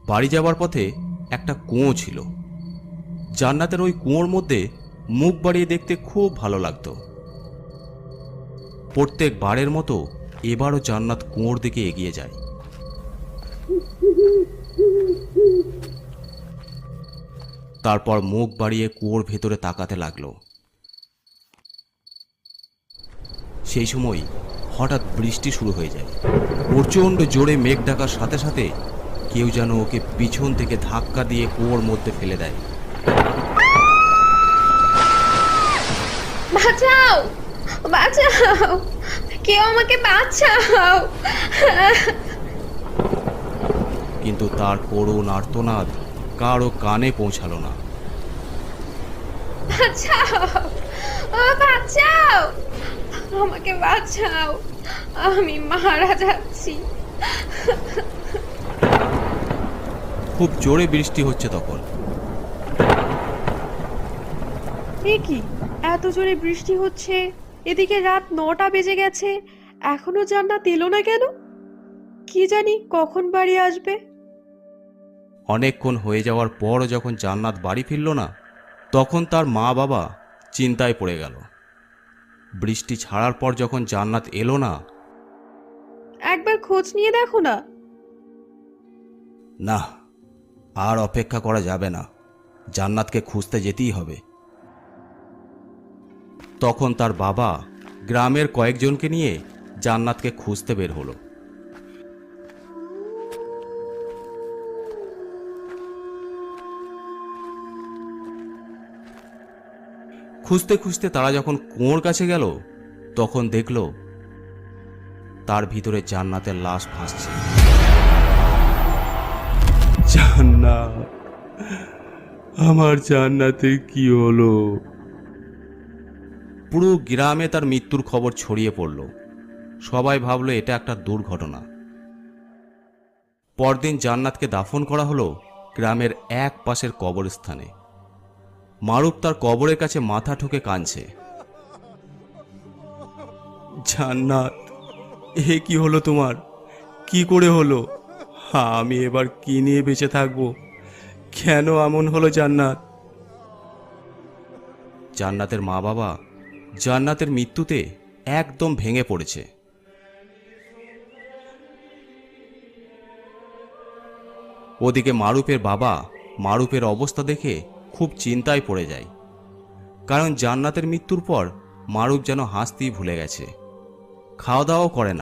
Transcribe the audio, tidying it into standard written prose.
বাড়ি যাবার পথে একটা কুয়ো ছিল। জান্নাতের ওই কুয়োর মধ্যে মুখ বাড়িয়ে দেখতে খুব ভালো লাগতো। প্রত্যেক বারের মতো এবারও জান্নাত কুয়োর দিকে এগিয়ে যায়। তারপর মুখ বাড়িয়ে কুয়োর ভেতরে তাকাতে লাগলো। সেই সময় হঠাৎ বৃষ্টি শুরু হয়ে যায়। প্রচণ্ড জোরে মেঘ ডাকার সাথে সাথে কেউ যেন ওকে পিছন থেকে ধাক্কা দিয়ে কুয়োর মধ্যে ফেলে দেয়। বাঁচাও, বাঁচাও, কেউ আমাকে বাঁচাও। কিন্তু তার করুণ আর্তনাদ কারো কানে পৌঁছালো না। বাঁচাও, ও বাঁচাও, আমাকে বাঁচাও, আমি মারা যাচ্ছি। খুব জোরে বৃষ্টি হচ্ছে তখন। এ কি, এত জোরে বৃষ্টি হচ্ছে, এদিকে রাত 9টা বেজে গেছে, এখনো জান্নাত এলো না কেন? কি জানি কখন বাড়ি আসবে। অনেকক্ষণ হয়ে যাওয়ার পরও যখন জান্নাত বাড়ি ফিরল না, তখন তার মা বাবা চিন্তায় পড়ে গেল। বৃষ্টি ছাড়ার পর যখন জান্নাত এলো না, একবার খোঁজ নিয়ে দেখো না। না, আর অপেক্ষা করা যাবে না, জান্নাতকে খুঁজতে যেতেই হবে। তখন তার বাবা গ্রামের কয়েকজনকে নিয়ে জান্নাতকে খুঁজতে বের হলো। খুঁজতে খুঁজতে তারা যখন কুয়োর কাছে গেল, তখন দেখল তার ভিতরে জান্নাতের লাশ ভাসছে। জান্নাত, আমার জান্নাতের কি হলো? পুরো গ্রামে তার মৃত্যুর খবর ছড়িয়ে পড়ল। সবাই ভাবলো এটা একটা দুর্ঘটনা। পরদিন জান্নাতকে দাফন করা হলো গ্রামের এক পাশের কবরস্থানে। মারুফ তার কবরের কাছে মাথা ঠুকে কাঁদছে। জান্নাত, এ কি হলো তোমার? কি করে হলো? আমি এবার কি নিয়ে বেঁচে থাকবো? কেন এমন হলো জান্নাত? জান্নাতের মা বাবা জান্নাতের মৃত্যুতে একদম ভেঙে পড়েছে। ওদিকে মারুফের বাবা মারুফের অবস্থা দেখে খুব চিন্তায় পড়ে যায়। কারণ জান্নাতের মৃত্যুর পর মারুফ যেন হাসতেই ভুলে গেছে, খাওয়া দাওয়াও করে না।